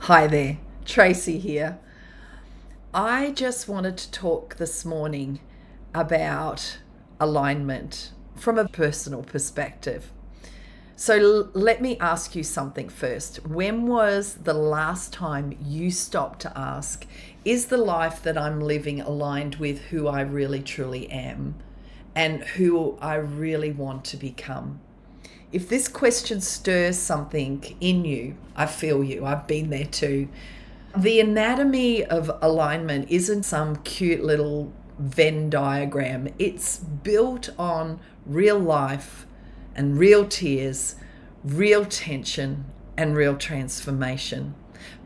Hi there, Tracy here. I just wanted to talk this morning about alignment from a personal perspective. So let me ask you something first. When was the last time you stopped to ask, is the life that I'm living aligned with who I really truly am and who I really want to become? If this question stirs something in you, I feel you. I've been there too. The anatomy of alignment isn't some cute little Venn diagram. It's built on real life and real tears, real tension, and real transformation.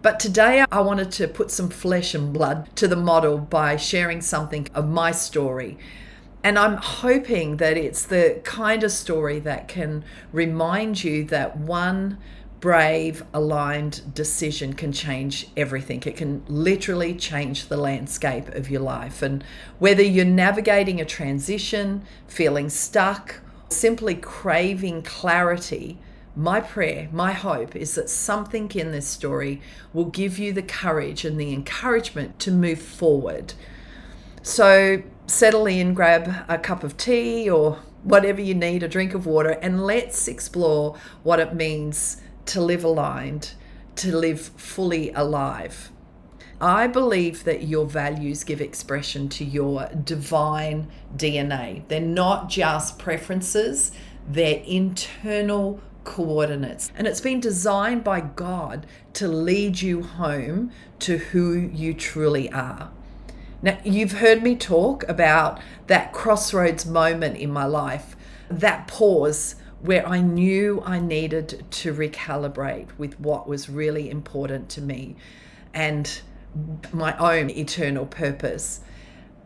But today I wanted to put some flesh and blood to the model by sharing something of my story. And I'm hoping that it's the kind of story that can remind you that one brave, aligned decision can change everything. It can literally change the landscape of your life. And whether you're navigating a transition, feeling stuck, simply craving clarity, my prayer, my hope is that something in this story will give you the courage and the encouragement to move forward. So settle in, grab a cup of tea or whatever you need, a drink of water, and let's explore what it means to live aligned, to live fully alive. I believe that your values give expression to your divine DNA. They're not just preferences, they're internal coordinates. And it's been designed by God to lead you home to who you truly are. Now, you've heard me talk about that crossroads moment in my life, that pause where I knew I needed to recalibrate with what was really important to me and my own eternal purpose.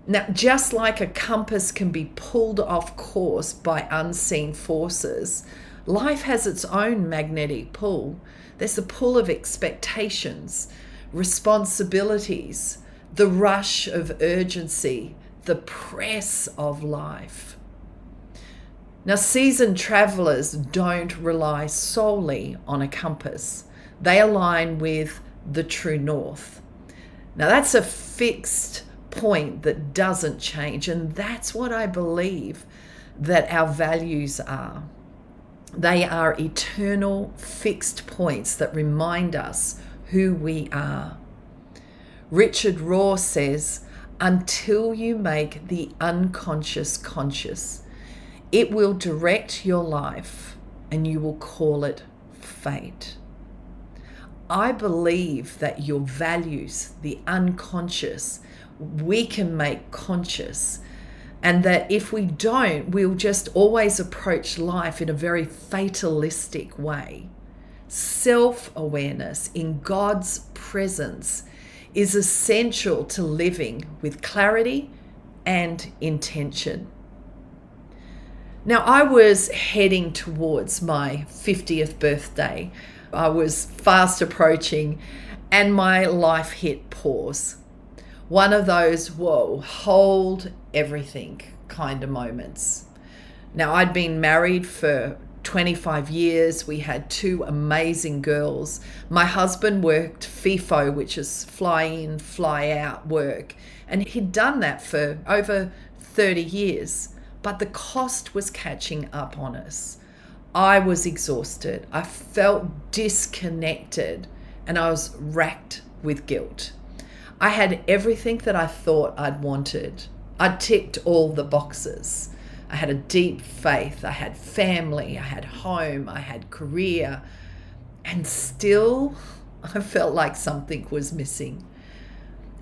Now, just like a compass can be pulled off course by unseen forces, life has its own magnetic pull. There's the pull of expectations, responsibilities, the rush of urgency, the press of life. Now, seasoned travelers don't rely solely on a compass. They align with the true north. Now, that's a fixed point that doesn't change, and that's what I believe that our values are. They are eternal fixed points that remind us who we are. Richard Rohr says, until you make the unconscious conscious, it will direct your life and you will call it fate. I believe that your values, the unconscious, we can make conscious, and that if we don't, we'll just always approach life in a very fatalistic way. Self-awareness in God's presence is essential to living with clarity and intention. Now, I was heading towards my 50th birthday. I was fast approaching and my life hit pause. One of those, whoa, hold everything kind of moments. Now, I'd been married for 25 years. We had two amazing girls. My husband worked FIFO, which is fly in, fly out work. And he'd done that for over 30 years. But the cost was catching up on us. I was exhausted. I felt disconnected and I was racked with guilt. I had everything that I thought I'd wanted. I'd ticked all the boxes. I had a deep faith. I had family. I had home. I had career. And still, I felt like something was missing.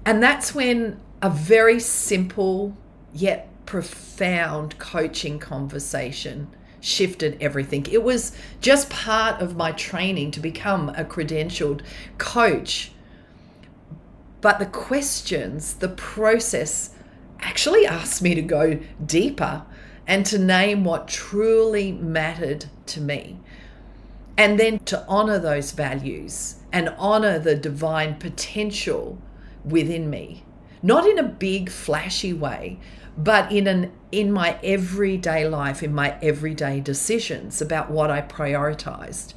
And that's when a very simple yet profound coaching conversation shifted everything. It was just part of my training to become a credentialed coach. But the questions, the process actually asked me to go deeper and to name what truly mattered to me. And then to honor those values and honor the divine potential within me. Not in a big flashy way, but in my everyday life, in my everyday decisions about what I prioritized.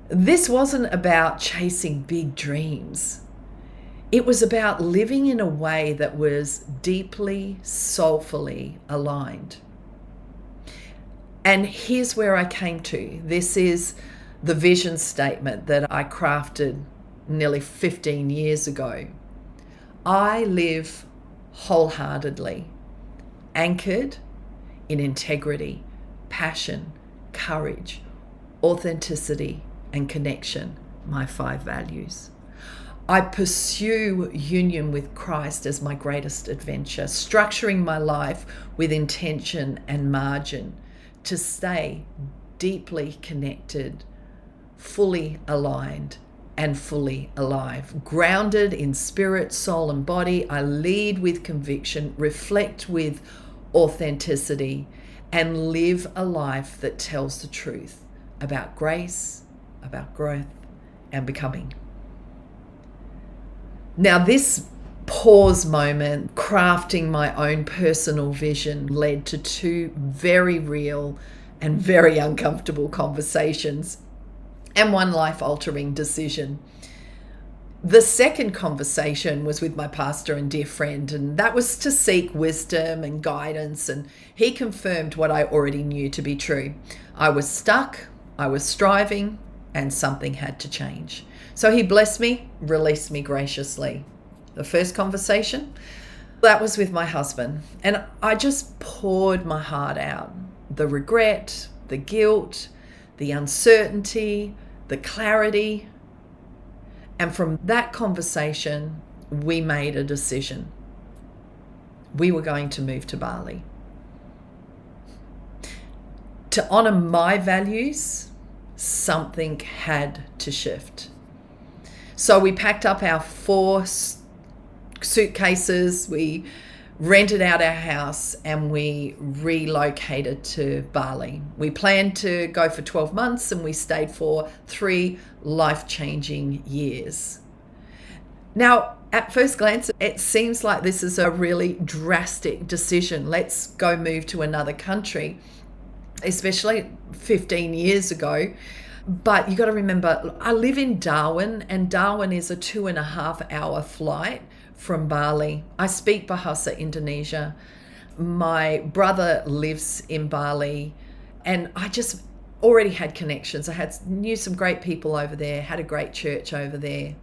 This wasn't about chasing big dreams. It was about living in a way that was deeply, soulfully aligned. And here's where I came to. This is the vision statement that I crafted nearly 15 years ago. I live wholeheartedly, anchored in integrity, passion, courage, authenticity, and connection, my 5 values. I pursue union with Christ as my greatest adventure, structuring my life with intention and margin to stay deeply connected, fully aligned, and fully alive. Grounded in spirit, soul, and body, I lead with conviction, reflect with authenticity, and live a life that tells the truth about grace, about growth, and becoming. Now, this pause moment, crafting my own personal vision, led to 2 very real and very uncomfortable conversations and 1 life-altering decision. The second conversation was with my pastor and dear friend, and that was to seek wisdom and guidance, and he confirmed what I already knew to be true. I was stuck, I was striving, and something had to change. So he blessed me, released me graciously. The first conversation, that was with my husband, and I just poured my heart out. The regret, the guilt, the uncertainty, the clarity. And from that conversation, we made a decision. We were going to move to Bali. To honor my values, something had to shift. So we packed up our 4 suitcases, we rented out our house, and we relocated to Bali. We planned to go for 12 months, and we stayed for 3 life-changing years. Now, at first glance, it seems like this is a really drastic decision. Let's go move to another country, especially 15 years ago. But you got to remember, I live in Darwin, and Darwin is a 2.5-hour flight from Bali. I speak Bahasa Indonesia. My brother lives in Bali, and I just already had connections. I knew some great people over there, had a great church over there.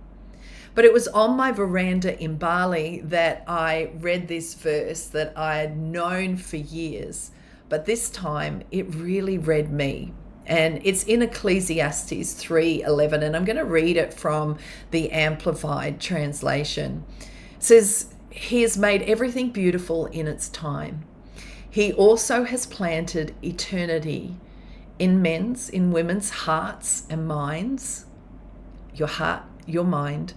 But it was on my veranda in Bali that I read this verse that I had known for years, but this time it really read me. And it's in Ecclesiastes 3:11, and I'm going to read it from the Amplified translation. It says, "He has made everything beautiful in its time. He also has planted eternity in women's hearts and minds." Your heart, your mind,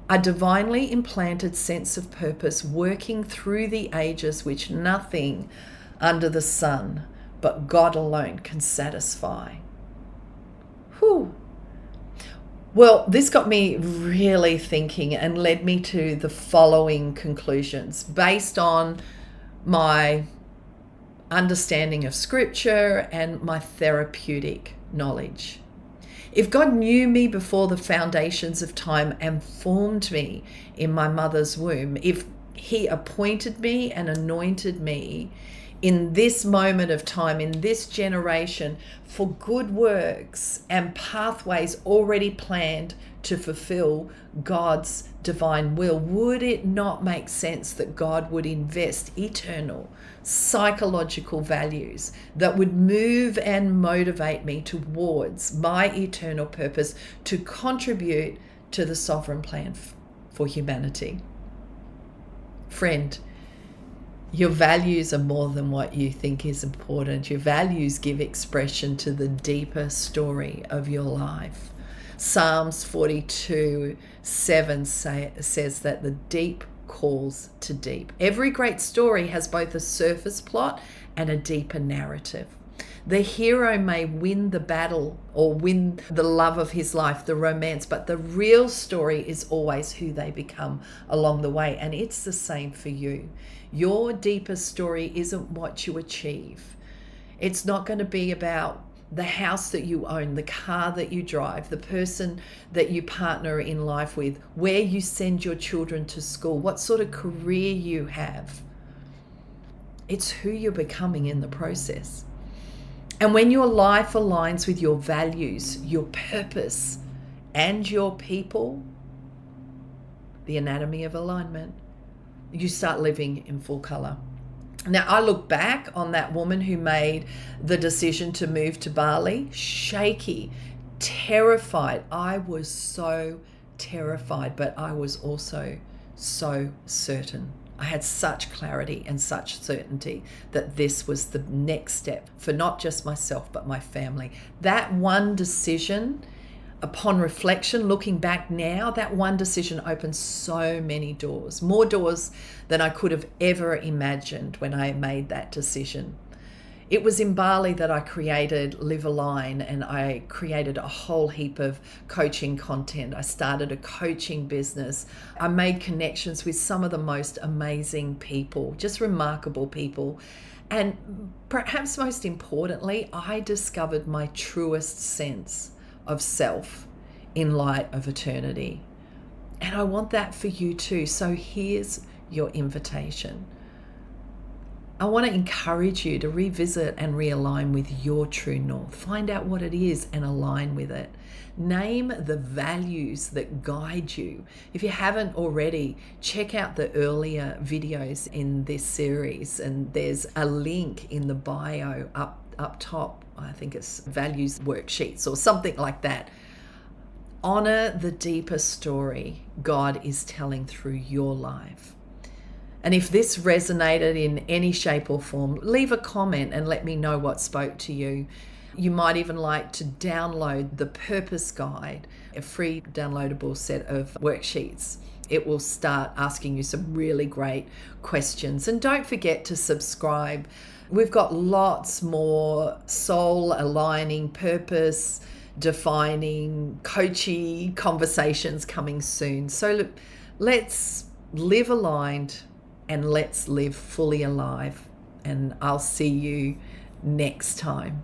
a divinely implanted sense of purpose working through the ages, which nothing under the sun but God alone can satisfy. Whew. Well, this got me really thinking and led me to the following conclusions based on my understanding of scripture and my therapeutic knowledge. If God knew me before the foundations of time and formed me in my mother's womb, if he appointed me and anointed me in this moment of time, in this generation, for good works and pathways already planned to fulfill God's divine will, would it not make sense that God would invest eternal psychological values that would move and motivate me towards my eternal purpose to contribute to the sovereign plan for humanity? Friend, your values are more than what you think is important. Your values give expression to the deeper story of your life. Psalms 42:7 says that the deep calls to deep. Every great story has both a surface plot and a deeper narrative. The hero may win the battle or win the love of his life, the romance, but the real story is always who they become along the way. And it's the same for you. Your deeper story isn't what you achieve. It's not going to be about the house that you own, the car that you drive, the person that you partner in life with, where you send your children to school, what sort of career you have. It's who you're becoming in the process. And when your life aligns with your values, your purpose, and your people, the anatomy of alignment, you start living in full color. Now, I look back on that woman who made the decision to move to Bali, shaky, terrified. I was so terrified, but I was also so certain. I had such clarity and such certainty that this was the next step for not just myself, but my family. That one decision, upon reflection, looking back now, that one decision opened so many doors, more doors than I could have ever imagined when I made that decision. It was in Bali that I created Live Align, and I created a whole heap of coaching content. I started a coaching business. I made connections with some of the most amazing people, just remarkable people. And perhaps most importantly, I discovered my truest sense of self in light of eternity. And I want that for you too. So here's your invitation. I want to encourage you to revisit and realign with your true north. Find out what it is and align with it. Name the values that guide you. If you haven't already, check out the earlier videos in this series, and there's a link in the bio up top. I think it's values worksheets or something like that. Honor the deeper story God is telling through your life. And if this resonated in any shape or form, leave a comment and let me know what spoke to you. You might even like to download the Purpose Guide, a free downloadable set of worksheets. It will start asking you some really great questions. And don't forget to subscribe. We've got lots more soul aligning, purpose defining, coachy conversations coming soon. So look, let's live aligned and let's live fully alive. And I'll see you next time.